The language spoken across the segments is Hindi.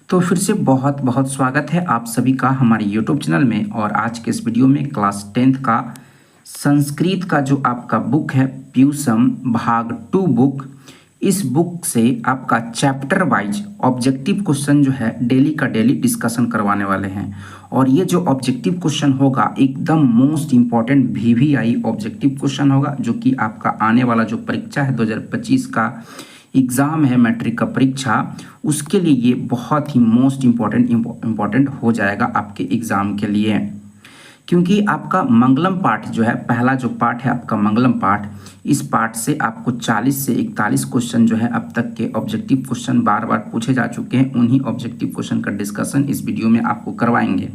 तो फिर से बहुत बहुत स्वागत है आप सभी का हमारे YouTube चैनल में। और आज के इस वीडियो में क्लास 10th का संस्कृत का जो आपका बुक है प्यूसम भाग 2 बुक, इस बुक से आपका चैप्टर वाइज ऑब्जेक्टिव क्वेश्चन जो है डेली का डेली डिस्कशन करवाने वाले हैं। और ये जो ऑब्जेक्टिव क्वेश्चन होगा एकदम most important VVI objective question होगा, जो कि आपका आने वाला जो परीक्षा है 2025 का एग्ज़ाम है, मैट्रिक का परीक्षा, उसके लिए ये बहुत ही मोस्ट इम्पॉर्टेंट हो जाएगा आपके एग्ज़ाम के लिए। क्योंकि आपका मंगलम पाठ जो है, पहला जो पाठ है आपका मंगलम पाठ, इस पाठ से आपको 40 से 41 क्वेश्चन जो है अब तक के ऑब्जेक्टिव क्वेश्चन बार बार पूछे जा चुके हैं। उन्हीं ऑब्जेक्टिव क्वेश्चन का डिस्कशन इस वीडियो में आपको करवाएंगे।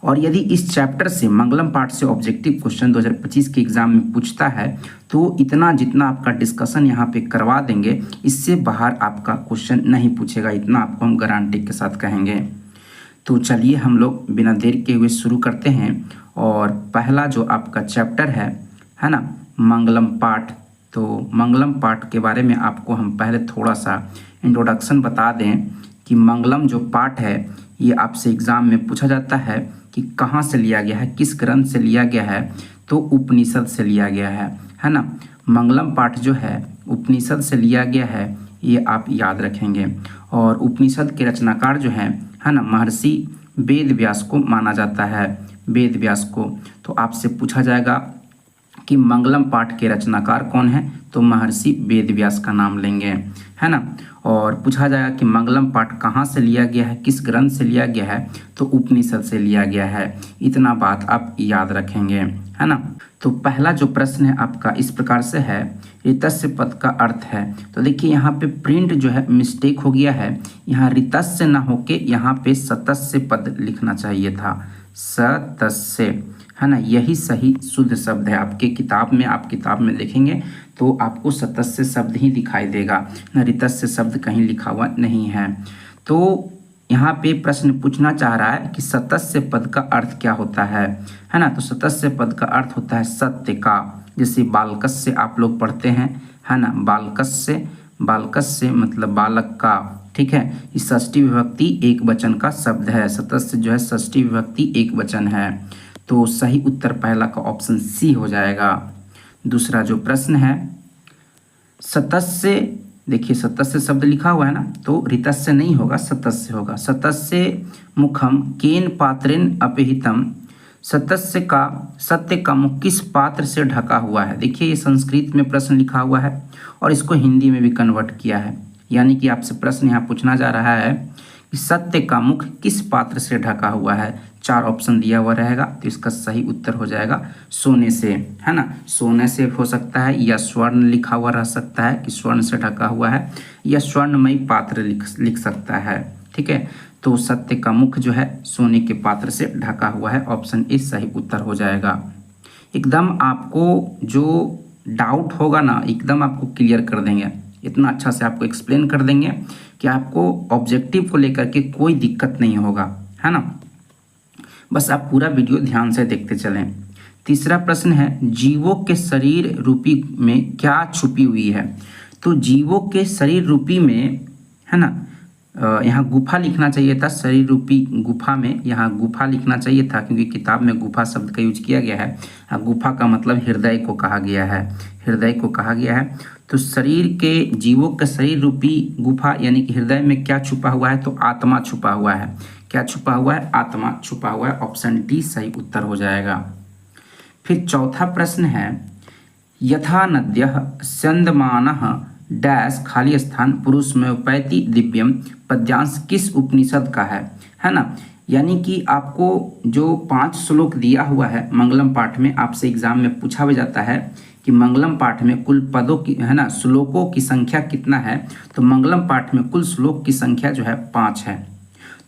और यदि इस चैप्टर से मंगलम पाठ से ऑब्जेक्टिव क्वेश्चन 2025 के एग्ज़ाम में पूछता है तो इतना जितना आपका डिस्कशन यहाँ पे करवा देंगे, इससे बाहर आपका क्वेश्चन नहीं पूछेगा, इतना आपको हम गारंटी के साथ कहेंगे। तो चलिए हम लोग बिना देर के हुए शुरू करते हैं। और पहला जो आपका चैप्टर है ना, मंगलम पाठ। तो मंगलम पाठ के बारे में आपको हम पहले थोड़ा सा इंट्रोडक्शन बता दें कि मंगलम जो पाठ है ये आपसे एग्ज़ाम में पूछा जाता है कि कहाँ से लिया गया है, किस ग्रंथ से लिया गया है। तो उपनिषद से लिया गया है ना। मंगलम पाठ जो है उपनिषद से लिया गया है, ये आप याद रखेंगे। और उपनिषद के रचनाकार जो है ना, महर्षि वेद व्यास को माना जाता है, वेद व्यास को। तो आपसे पूछा जाएगा कि मंगलम पाठ के रचनाकार कौन है, तो महर्षि वेद व्यास का नाम लेंगे, है ना। और पूछा जाएगा कि मंगलम पाठ कहाँ से लिया गया है, किस ग्रंथ से लिया गया है, तो उपनिषद से लिया गया है। इतना बात आप याद रखेंगे, है ना। तो पहला जो प्रश्न है आपका इस प्रकार से है, ऋतस्य पद का अर्थ है। तो देखिए यहाँ पे प्रिंट जो है मिस्टेक हो गया है, यहाँ ऋतस्य ना होके यहाँ पे सतस्य पद लिखना चाहिए था, सतस्य, है ना। यही सही शुद्ध शब्द है। आपके किताब में, आप किताब में देखेंगे तो आपको सतस्य शब्द ही दिखाई देगा, न ऋतस्य शब्द कहीं लिखा हुआ नहीं है। तो यहाँ पे प्रश्न पूछना चाह रहा है कि सतस्य पद का अर्थ क्या होता है ना। तो सतस्य पद का अर्थ होता है सत्य का। जैसे बालकस्य आप लोग पढ़ते हैं, है ना, बालकस्य, बालकस्य मतलब बालक का, ठीक है। ये षष्ठी विभक्ति एक वचन का शब्द है, सतस्य जो है षष्ठी विभक्ति एक वचन है। तो सही उत्तर पहला का ऑप्शन सी हो जाएगा। दूसरा जो प्रश्न है, सतस्य, देखिए सतस्य शब्द लिखा हुआ है ना, तो ऋतस्य नहीं होगा, सतस्य होगा। सतस्य मुखम केन पात्रेन अपहितम, सतस्य का, सत्य का मुख किस पात्र से ढका हुआ है। देखिए ये संस्कृत में प्रश्न लिखा हुआ है और इसको हिंदी में भी कन्वर्ट किया है। यानी कि आपसे प्रश्न यहाँ पूछना जा रहा है कि सत्य का मुख किस पात्र से ढका हुआ है। 4 ऑप्शन दिया हुआ रहेगा, तो इसका सही उत्तर हो जाएगा सोने से, है ना। सोने से हो सकता है, या स्वर्ण लिखा हुआ रह सकता है कि स्वर्ण से ढका हुआ है, या स्वर्णमयी पात्र लिख सकता है, ठीक है। तो सत्य का मुख जो है सोने के पात्र से ढका हुआ है, ऑप्शन ए सही उत्तर हो जाएगा। एकदम आपको जो डाउट होगा ना, एकदम आपको क्लियर कर देंगे, इतना अच्छा से आपको एक्सप्लेन कर देंगे कि आपको ऑब्जेक्टिव को लेकर के कोई दिक्कत नहीं होगा, है ना। बस आप पूरा वीडियो ध्यान से देखते चलें। तीसरा प्रश्न है, जीवों के शरीर रूपी में क्या छुपी हुई है। तो जीवों के शरीर रूपी में, है ना, यहाँ गुफा लिखना चाहिए था, शरीर रूपी गुफा में यहाँ गुफा लिखना चाहिए था, क्योंकि किताब में गुफा शब्द का यूज किया गया है। गुफा का मतलब हृदय को कहा गया है, हृदय को कहा गया है। तो शरीर के, जीवों के शरीर रूपी गुफा यानी कि हृदय में क्या छुपा हुआ है, तो आत्मा छुपा हुआ है। क्या छुपा हुआ है, आत्मा छुपा हुआ है, ऑप्शन डी सही उत्तर हो जाएगा। फिर चौथा प्रश्न है, यथा नद्यः स्यन्दमानः डैश खाली स्थान पुरुषमेवपैति दिव्यम पद्यांश किस उपनिषद का है ना। यानी कि आपको जो 5 श्लोक दिया हुआ है मंगलम पाठ में, आपसे एग्जाम में पूछा भी जाता है कि मंगलम पाठ में कुल पदों की, है ना, श्लोकों की संख्या कितना है। तो मंगलम पाठ में कुल श्लोक की संख्या जो है 5 है।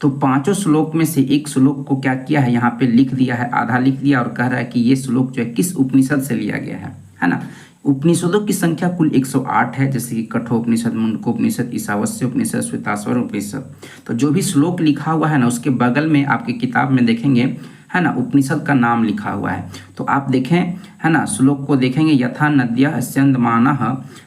तो 5 श्लोक में से एक श्लोक को क्या किया है, यहाँ पे लिख दिया है, आधा लिख दिया, और कह रहा है कि ये श्लोक जो है किस उपनिषद से लिया गया है ना। उपनिषदों की संख्या कुल 108 है, जैसे कि कठोपनिषद, मुंडकोपनिषद, ईशावास्य उपनिषद, श्वेताश्वर उपनिषद। तो जो भी श्लोक लिखा हुआ है ना, उसके बगल में आपकी किताब में देखेंगे, है ना उपनिषद का नाम लिखा हुआ है। तो आप देखें, है ना, श्लोक को देखेंगे, यथा नद्यः स्यन्दमानः,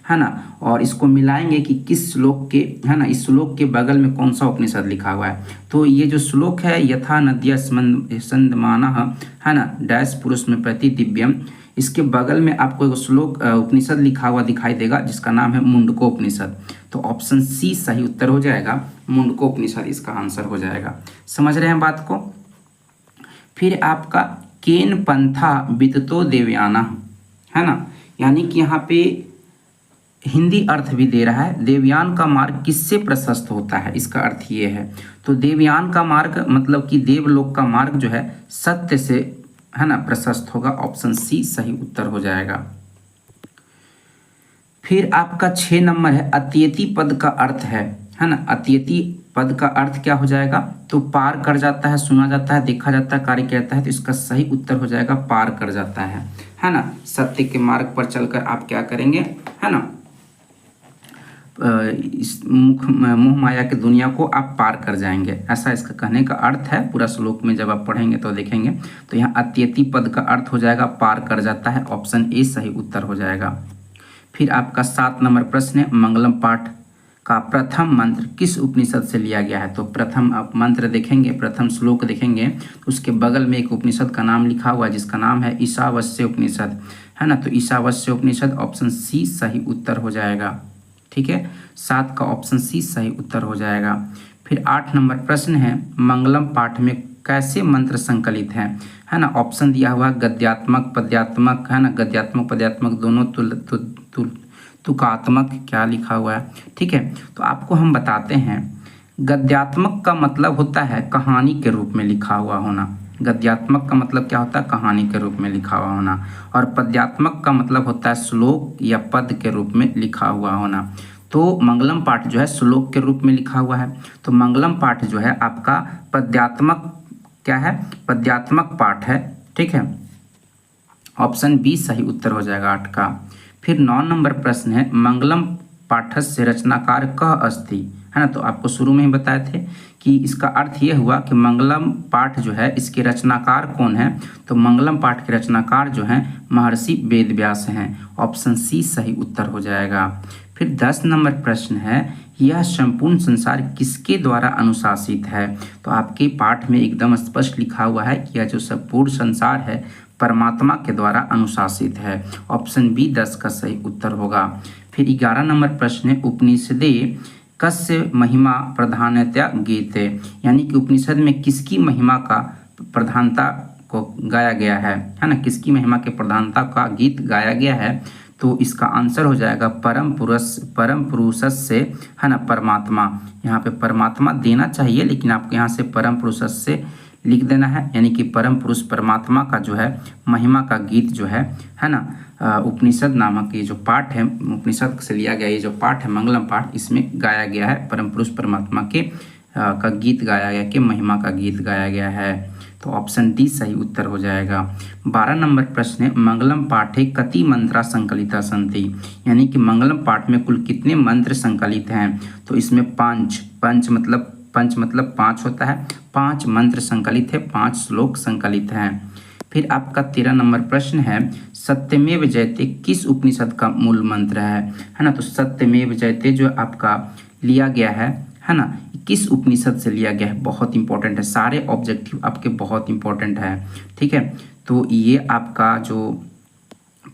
है ना, और इसको मिलाएंगे कि किस श्लोक के, है ना, इस श्लोक के बगल में कौन सा उपनिषद लिखा हुआ है। तो ये जो श्लोक है यथा नद्यः स्यन्दमानः, है ना, डैश पुरुष में प्रति दिव्यम, इसके बगल में आपको एक श्लोक उपनिषद लिखा हुआ दिखाई देगा जिसका नाम है मुंडकोपनिषद। तो ऑप्शन सी सही उत्तर हो जाएगा, मुंडकोपनिषद इसका आंसर हो जाएगा। समझ रहे हैं बात को। फिर आपका केन पंथा विततो देवयाना, है ना, यानी कि यहाँ पे हिंदी अर्थ भी दे रहा है, देवयान का मार्ग किससे प्रशस्त होता है, इसका अर्थ ये है। तो देवयान का मार्ग मतलब कि देवलोक का मार्ग जो है सत्य से, है ना, प्रशस्त होगा। ऑप्शन सी सही उत्तर हो जाएगा। फिर आपका 6 नंबर है अत्येति पद का अर्थ है ना, अत्येति पद का अर्थ क्या हो जाएगा, तो पार कर जाता है, सुना जाता है, देखा जाता है, कार्य किया जाता है। तो इसका सही उत्तर हो जाएगा पार कर जाता है ना। सत्य के मार्ग पर चलकर आप क्या करेंगे, है ना, इस मोह माया की दुनिया को आप पार कर जाएंगे, ऐसा इसका कहने का अर्थ है। पूरा श्लोक में जब आप पढ़ेंगे तो देखेंगे। तो यहाँ अत्येति पद का अर्थ हो जाएगा पार कर जाता है। ऑप्शन ए सही उत्तर हो जाएगा। फिर आपका 7 नंबर प्रश्न है मंगलम पाठ का प्रथम मंत्र किस उपनिषद से लिया गया है। तो प्रथम आप मंत्र देखेंगे, प्रथम श्लोक देखेंगे, उसके बगल में एक उपनिषद का नाम लिखा हुआ है जिसका नाम है ईशावास्य उपनिषद, है ना। तो ईशावास्य उपनिषद ऑप्शन सी सही उत्तर हो जाएगा। ठीक है, 7 का ऑप्शन सी सही उत्तर हो जाएगा। फिर 8 नंबर प्रश्न है मंगलम पाठ में कैसे मंत्र संकलित हैं, है ना। ऑप्शन दिया हुआ गद्यात्मक पद्यात्मक, है ना, गद्यात्मक पद्यात्मक दोनों, तुकात्मक, क्या लिखा हुआ है। ठीक है, तो आपको हम बताते हैं गद्यात्मक का मतलब होता है कहानी के रूप में लिखा हुआ होना। गद्यात्मक का मतलब क्या होता है, कहानी के रूप में लिखा हुआ होना। और पद्यात्मक का मतलब होता है श्लोक या पद के रूप में लिखा हुआ होना। तो मंगलम पाठ जो है श्लोक के रूप में लिखा हुआ है। तो मंगलम पाठ जो है आपका पद्यात्मक, क्या है, पद्यात्मक पाठ है। ठीक है, ऑप्शन बी सही उत्तर हो जाएगा 8 का। फिर 9 नंबर प्रश्न है मंगलम पाठस्य रचनाकार कः अस्ति, है ना। तो आपको शुरू में ही बताए थे कि इसका अर्थ ये हुआ कि मंगलम पाठ जो है इसके रचनाकार कौन है। तो मंगलम पाठ के रचनाकार जो हैं महर्षि वेदव्यास हैं। ऑप्शन सी सही उत्तर हो जाएगा। फिर 10 नंबर प्रश्न है यह संपूर्ण संसार किसके द्वारा अनुशासित है। तो आपके पाठ में एकदम स्पष्ट लिखा हुआ है कि यह जो संपूर्ण संसार है परमात्मा के द्वारा अनुशासित है। ऑप्शन बी 10 का सही उत्तर होगा। फिर 11 नंबर प्रश्न है उपनिषदे कस्य महिमा प्रधानतया गीते, यानी कि उपनिषद में किसकी महिमा का प्रधानता को गाया गया है ना, किसकी महिमा के प्रधानता का गीत गाया गया है। तो इसका आंसर हो जाएगा परम पुरुष से, है ना, परमात्मा। यहाँ पे परमात्मा देना चाहिए लेकिन आपको यहाँ से परम पुरुष से लिख देना है, यानी कि परम पुरुष परमात्मा का जो है महिमा का गीत जो है ना, उपनिषद नामक ये जो पाठ है, उपनिषद से लिया गया ये जो पाठ है मंगलम पाठ, इसमें गाया गया है परम पुरुष परमात्मा के का गीत गाया गया, कि महिमा का गीत गाया गया है। तो ऑप्शन डी सही उत्तर हो जाएगा। 12 नंबर प्रश्न है मंगलम पाठे कति मंत्रा संकलिता सन्ति, यानी कि मंगलम पाठ में कुल कितने मंत्र संकलित हैं। तो इसमें पंच मतलब 5 होता है, 5 मंत्र संकलित है, 5 श्लोक संकलित हैं। फिर आपका 13 नंबर प्रश्न है सत्यमेव जयते किस उपनिषद का मूल मंत्र है ना। तो सत्यमेव जयते जो आपका लिया गया है ना, किस उपनिषद से लिया गया है, बहुत इंपॉर्टेंट है। सारे ऑब्जेक्टिव आपके बहुत इंपॉर्टेंट है। ठीक है, तो ये आपका जो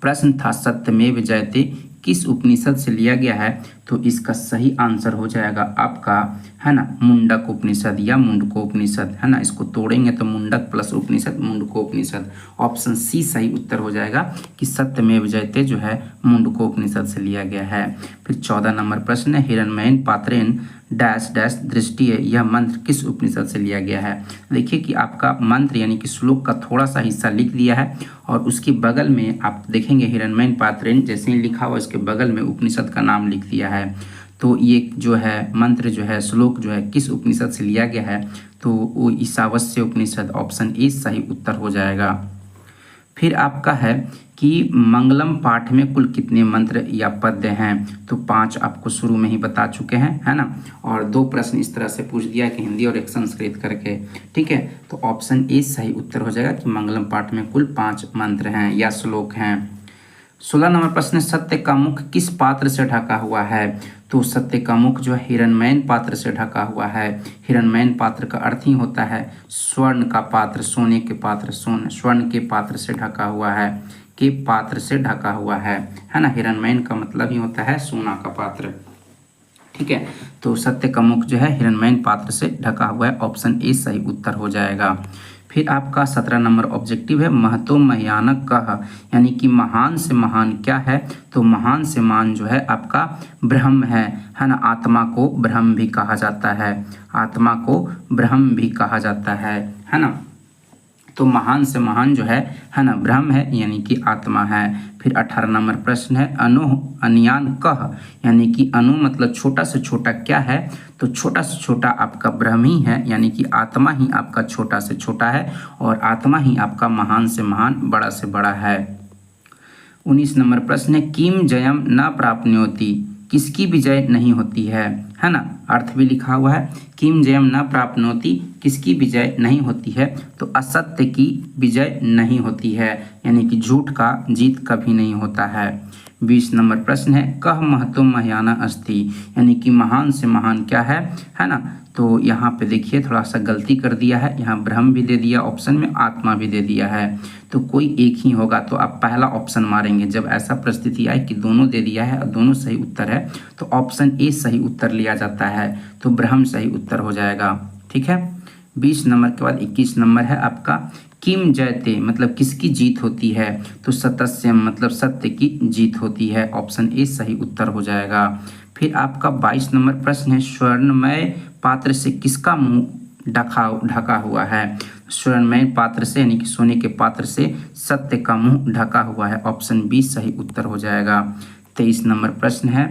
प्रश्न था सत्यमेव जयते किस उपनिषद से लिया गया है, तो इसका सही आंसर हो जाएगा आपका, है ना, मुंडक उपनिषद या मुंडकोपनिषद, है ना। इसको तोड़ेंगे तो मुंडक प्लस उपनिषद मुंडकोपनिषद। ऑप्शन सी सही उत्तर हो जाएगा कि सत्यमेव जयते जो है मुंडकोपनिषद से लिया गया है। फिर 14 नंबर प्रश्न है हिरण्मयेन पात्रेण डैश डैश दृष्टि है, यह मंत्र किस उपनिषद से लिया गया है। देखिए कि आपका मंत्र यानी कि श्लोक का थोड़ा सा हिस्सा लिख दिया है और उसके बगल में आप देखेंगे हिरण्मयेन पात्रेण, जैसे ही लिखा हुआ इसके बगल में उपनिषद का नाम लिख दिया है। तो ये जो है मंत्र जो है श्लोक जो है किस उपनिषद से लिया गया है, तो वो ईशावास्य उपनिषद। ऑप्शन ए सही उत्तर हो जाएगा। फिर आपका है कि मंगलम पाठ में कुल कितने मंत्र या पद्य हैं, तो 5 आपको शुरू में ही बता चुके हैं, है ना। और 2 प्रश्न इस तरह से पूछ दिया कि हिंदी और एक संस्कृत करके, ठीक है। तो ऑप्शन ए सही उत्तर हो जाएगा कि मंगलम पाठ में कुल 5 मंत्र हैं या श्लोक हैं। 16 नंबर प्रश्न, सत्य का मुख किस पात्र से ढका हुआ है, तो सत्य का मुख जो है हिरण्मयन पात्र से ढका हुआ है। हिरण्मयन पात्र का अर्थ ही होता है स्वर्ण का पात्र, सोने के पात्र, स्वर्ण के पात्र से ढका हुआ है, के पात्र से ढका हुआ है ना। हिरण्मयन का मतलब ही होता है सोना का पात्र, ठीक है। तो सत्य का मुख जो है हिरण्मयन पात्र से ढका हुआ है, ऑप्शन ए सही उत्तर हो जाएगा। फिर आपका 17 नंबर ऑब्जेक्टिव है महतो महायानक कह, यानी कि महान से महान क्या है, तो महान से महान जो है आपका ब्रह्म है ना। आत्मा को ब्रह्म भी कहा जाता है, आत्मा को ब्रह्म भी कहा जाता है ना। तो महान से महान जो है ना ब्रह्म है, यानी कि आत्मा है। फिर 18 नंबर प्रश्न है अनु अनियान कह, यानी कि अनु मतलब छोटा से छोटा क्या है, तो छोटा से छोटा आपका ब्रह्म ही है, यानी कि आत्मा ही आपका छोटा से छोटा है और आत्मा ही आपका महान से महान, बड़ा से बड़ा है। 19 नंबर प्रश्न है किम जयम न प्राप्नोति, किसकी विजय नहीं होती है ना। अर्थ भी लिखा हुआ है किम जयम न प्राप्नोति, किसकी विजय नहीं होती है, तो असत्य की विजय नहीं होती है, यानी कि झूठ का जीत कभी नहीं होता है। 20 नंबर प्रश्न है कह महतो महायाना अस्ति, यानी कि महान से महान क्या है ना। तो यहाँ पे देखिए थोड़ा सा गलती कर दिया है, यहाँ ब्रह्म भी दे दिया ऑप्शन में, आत्मा भी दे दिया है, तो कोई एक ही होगा। तो आप पहला ऑप्शन मारेंगे, जब ऐसा परिस्थिति आए कि दोनों दे दिया है और दोनों सही उत्तर है, तो ऑप्शन ए सही उत्तर लिया जाता है, तो ब्रह्म सही उत्तर हो जाएगा, ठीक है। 20 नंबर के बाद 21 नंबर है आपका किम जयते, मतलब किसकी जीत होती है, तो सतस्यम मतलब सत्य की जीत होती है, ऑप्शन ए सही उत्तर हो जाएगा। फिर आपका 22 नंबर प्रश्न है स्वर्णमय पात्र से किसका मुंह ढका हुआ है, स्वर्णमय पात्र से यानी कि सोने के पात्र से सत्य का मुंह ढका हुआ है, ऑप्शन बी सही उत्तर हो जाएगा। 23 नंबर प्रश्न है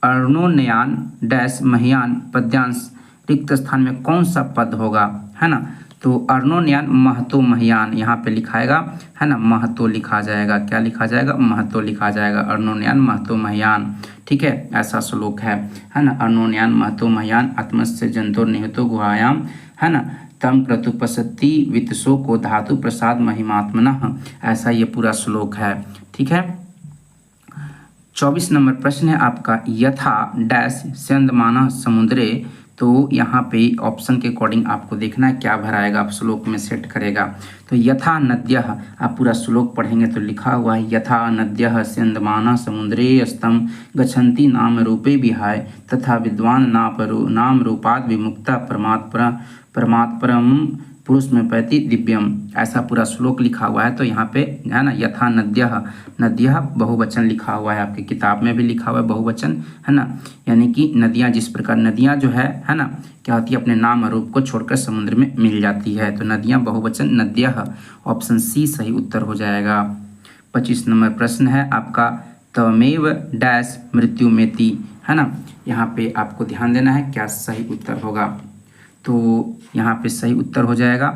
अर्णोनयान डैश महियान पद्यांश रिक्त स्थान में कौन सा पद होगा, है ना। तो अर्णोनयान महतो महियान यहाँ पे लिखाएगा, है ना, महतो लिखा जाएगा, क्या लिखा जाएगा, महतो लिखा जाएगा, अर्णोनयान महतो महियान, ठीक है। ऐसा श्लोक है ना, अर्णोनयान महतो महियान आत्मस्य जंतुर निहितो गुहायाम, है ना, तम क्रतुपसति वित्सो को धातु प्रसाद महिमात्मनः, ऐसा ये पूरा श्लोक है, ठीक है। 24 नंबर प्रश्न है आपका यथा डैश स्यंदमानः समुद्रे, तो यहाँ पे ऑप्शन के अकॉर्डिंग आपको देखना है क्या भराएगा, आप श्लोक में सेट करेगा। तो यथा नद्यः, आप पूरा श्लोक पढ़ेंगे तो लिखा हुआ है यथा नद्यः स्यंदमानः समुद्रे अस्तम गच्छन्ति नाम रूपे विहाय तथा विद्वान नाम रूपाद विमुक्ता परमात्परम पुरुष में पैति दिव्यम, ऐसा पूरा श्लोक लिखा हुआ है। तो यहाँ पे है ना यथा नद्यः, नद्यः बहुवचन लिखा हुआ है, आपकी किताब में भी लिखा हुआ है बहुवचन, है ना, यानी कि नदियाँ जिस प्रकार नदियाँ जो है ना क्या होती है अपने नाम और रूप को छोड़कर समुद्र में मिल जाती है, तो नदियाँ बहुवचन नद्यः, ऑप्शन सी सही उत्तर हो जाएगा। 25 नंबर प्रश्न है आपका तमेव डैश मृत्यु मेति, है ना, यहाँ पे आपको ध्यान देना है क्या सही उत्तर होगा, तो यहाँ पे सही उत्तर हो जाएगा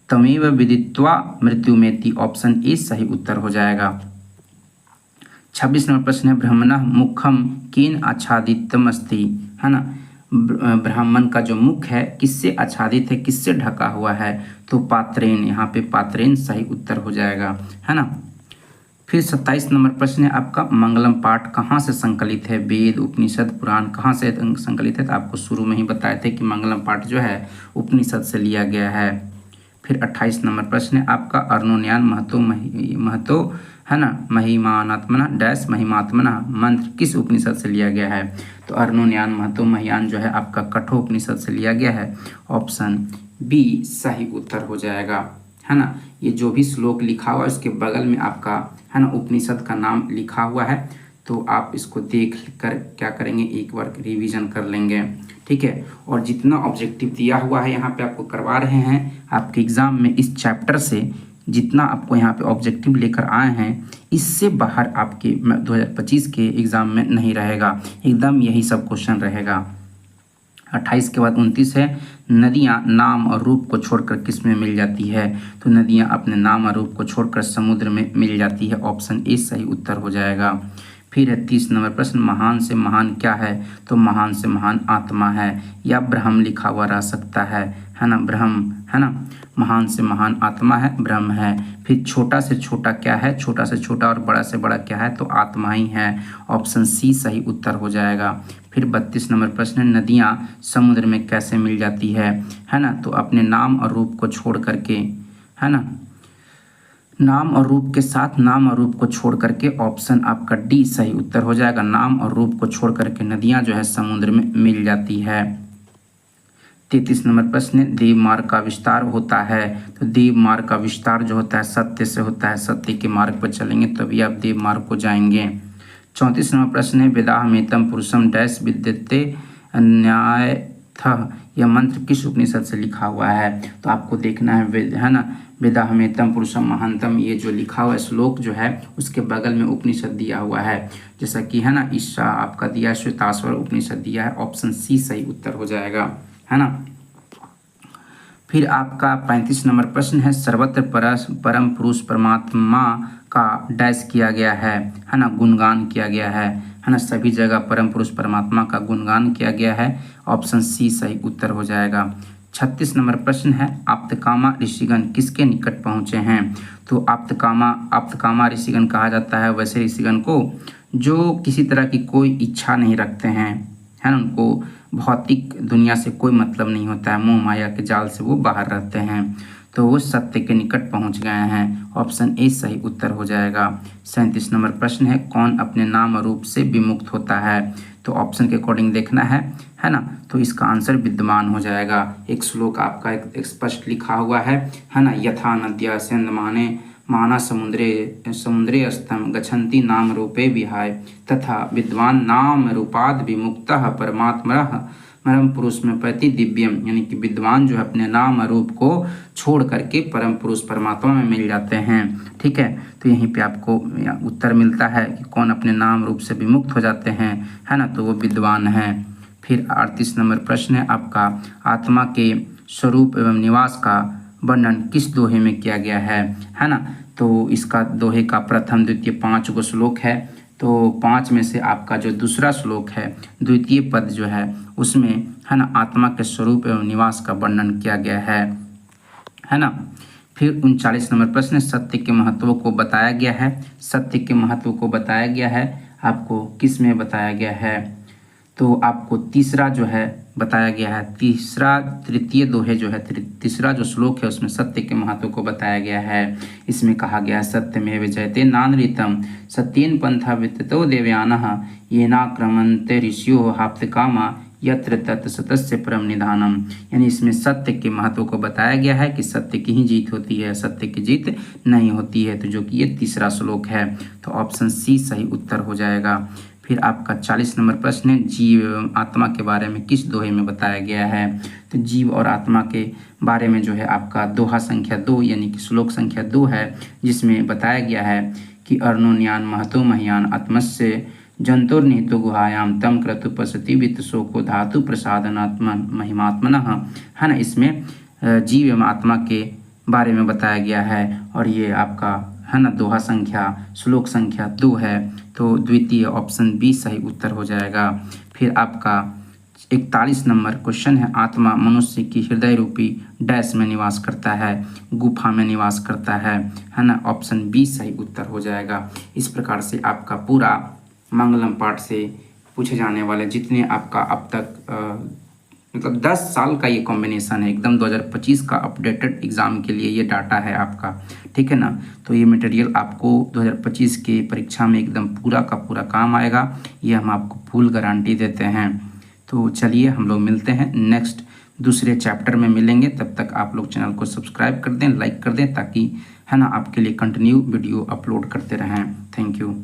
तमेव विदित्वा मृत्यु मेति, ऑप्शन ए सही उत्तर हो जाएगा। 26 नंबर प्रश्न है ब्रह्मणः मुखम केन आच्छादितम अस्ति, है ना, ब्राह्मण का जो मुख है किससे आच्छादित है, किससे ढका हुआ है, तो पात्रेन, यहाँ पे पात्रेन सही उत्तर हो जाएगा, है ना। फिर 27 नंबर प्रश्न है आपका मंगलम पाठ कहाँ से संकलित है, वेद उपनिषद पुराण कहाँ से संकलित है, तो आपको शुरू में ही बताए थे कि मंगलम पाठ जो है उपनिषद से लिया गया है। फिर 28 नंबर प्रश्न है आपका अर्णोनयान महतो है ना महिमानात्मना डैश महिमात्मना मंत्र किस उपनिषद से लिया गया है, तो अर्णोनयान महतो महियान जो है आपका कठोपनिषद से लिया गया है, ऑप्शन बी सही उत्तर हो जाएगा, है ना। ये जो भी श्लोक लिखा हुआ है उसके बगल में आपका है ना उपनिषद का नाम लिखा हुआ है, तो आप इसको देख कर क्या करेंगे एक बार रिवीजन कर लेंगे, ठीक है। और जितना ऑब्जेक्टिव दिया हुआ है यहाँ पे आपको करवा रहे हैं आपके एग्ज़ाम में, इस चैप्टर से जितना आपको यहाँ पे ऑब्जेक्टिव लेकर आए हैं इससे बाहर आपके 2025 के एग्ज़ाम में नहीं रहेगा, एकदम यही सब क्वेश्चन रहेगा, 28 के बाद 29 है, नदियाँ नाम और रूप को छोड़कर किस में मिल जाती है? तो नदियाँ अपने नाम और रूप को छोड़कर समुद्र में मिल जाती है। ऑप्शन ए सही उत्तर हो जाएगा। फिर है 30 नंबर प्रश्न, महान से महान क्या है? तो महान से महान आत्मा है, या ब्रह्म लिखा हुआ रह सकता है ना, ब्रह्म है ना। महान से महान आत्मा है, ब्रह्म है। फिर छोटा से छोटा क्या है? छोटा से छोटा और बड़ा से बड़ा क्या है? तो आत्मा ही है। ऑप्शन सी सही उत्तर हो जाएगा। फिर 32 नंबर प्रश्न, नदियाँ समुद्र में कैसे मिल जाती है ना? तो अपने नाम और रूप को छोड़ करके, है ना, नाम और रूप के साथ नाम और रूप को छोड़ करके। ऑप्शन आपका डी सही उत्तर हो जाएगा। नाम और रूप को छोड़ करके नदियाँ जो है समुद्र में मिल जाती है। 33 नंबर प्रश्न, देव मार्ग का विस्तार होता है? तो देव मार्ग का विस्तार जो होता है सत्य से होता है। सत्य के मार्ग पर चलेंगे तभी आप देव मार्ग को जाएंगे। 34 नंबर प्रश्न है, वेदाहमेतम पुरुषम डैश विद्यते न्यायथ, यह मंत्र किस उपनिषद से लिखा हुआ है? तो आपको देखना है ना, वेदाहमेतम पुरुषम महानतम, ये जो लिखा हुआ श्लोक जो है उसके बगल में उपनिषद दिया हुआ है, जैसा कि है ना ईशा आपका दिया है, श्वेताश्वर उपनिषद दिया है। ऑप्शन सी सही उत्तर हो जाएगा, है ना। फिर आपका 35 नंबर प्रश्न है, सर्वत्र परम पुरुष परमात्मा का डैश किया गया है ना, गुणगान किया गया है ना। सभी जगह परम पुरुष परमात्मा का गुणगान किया गया है। ऑप्शन सी सही उत्तर हो जाएगा। 36 नंबर प्रश्न है, आप्तकामा ऋषिगण किसके निकट पहुँचे हैं? तो आप्तकामा ऋषिगण कहा जाता है वैसे ऋषिगण को जो किसी तरह की कोई इच्छा नहीं रखते हैं, है ना। उनको भौतिक दुनिया से कोई मतलब नहीं होता है, मोह माया के जाल से वो बाहर रहते हैं, तो वो सत्य के निकट पहुंच गए हैं। ऑप्शन ए सही उत्तर हो जाएगा। 37 नंबर प्रश्न है, कौन अपने नाम और रूप से विमुक्त होता है? तो ऑप्शन के अकॉर्डिंग देखना है ना। तो इसका आंसर विद्यमान हो जाएगा। एक श्लोक आपका एक स्पष्ट लिखा हुआ है ना, यथा नद्या सेंदमाने माना समुद्रे अस्तम गच्छन्ति नाम रूपे विहाय तथा विद्वान नाम रूपाद विमुक्तः परमात्मनः परम पुरुष में प्रति दिव्यम, यानी कि विद्वान जो है अपने नाम रूप को छोड़ करके परम पुरुष परमात्मा में मिल जाते हैं। ठीक है, तो यहीं पे आपको उत्तर मिलता है कि कौन अपने नाम रूप से विमुक्त हो जाते हैं, है ना, तो वो विद्वान है। फिर 38 नंबर प्रश्न है आपका, आत्मा के स्वरूप एवं निवास का वर्णन किस दोहे में किया गया है ना। तो इसका दोहे का प्रथम द्वितीय 5 गो श्लोक है। तो 5 में से आपका जो दूसरा श्लोक है, द्वितीय पद जो है उसमें, है ना, आत्मा के स्वरूप एवं निवास का वर्णन किया गया है ना। फिर 39 नंबर प्रश्न, सत्य के महत्व को बताया गया है। सत्य के महत्व को बताया गया है आपको किस में बताया गया है? तो आपको तीसरा जो है बताया गया है, तृतीय दोहे जो है, तीसरा जो श्लोक है उसमें सत्य के महत्व को बताया गया है। इसमें कहा गया है, सत्यमेव जयते नानृतम सत्येन पंथा विततो देवयानः येनाक्रमन्ते ऋषियो हाप्तकामा यत्र तत् सतस्य परम निधानम, यानी इसमें सत्य के महत्व को बताया गया है कि सत्य की ही जीत होती है, सत्य की जीत नहीं होती है। तो जो कि ये तीसरा श्लोक है, तो ऑप्शन सी सही उत्तर हो जाएगा। फिर आपका 40 नंबर प्रश्न है, जीव एवं आत्मा के बारे में किस दोहे में बताया गया है? तो जीव और आत्मा के बारे में जो है आपका दोहा संख्या 2 यानी कि श्लोक संख्या 2 है, जिसमें बताया गया है कि अर्णोन्यान महतो मह्यान आत्मस्य जंतुर्निहितो गुहायाम तम क्रतु पसति वित्त शोको धातु प्रसादनात्मा महिमात्मनः, है ना। इसमें जीव एवं आत्मा के बारे में बताया गया है और ये आपका, है ना, दोहा संख्या श्लोक संख्या 2 है। तो द्वितीय ऑप्शन बी सही उत्तर हो जाएगा। फिर आपका 41 नंबर क्वेश्चन है, आत्मा मनुष्य की हृदय रूपी डैश में निवास करता है, गुफा में निवास करता है ना। ऑप्शन बी सही उत्तर हो जाएगा। इस प्रकार से आपका पूरा मंगलम पाठ से पूछे जाने वाले जितने आपका अब तक मतलब 10 साल का ये कॉम्बिनेशन है, एकदम 2025 का अपडेटेड एग्ज़ाम के लिए ये डाटा है आपका, ठीक है ना। तो ये मटेरियल आपको 2025 के परीक्षा में एकदम पूरा का पूरा काम आएगा, ये हम आपको फुल गारंटी देते हैं। तो चलिए हम लोग मिलते हैं नेक्स्ट दूसरे चैप्टर में मिलेंगे। तब तक आप लोग चैनल को सब्सक्राइब कर दें, लाइक कर दें, ताकि, है ना, आपके लिए कंटिन्यू वीडियो अपलोड करते रहें। Thank you.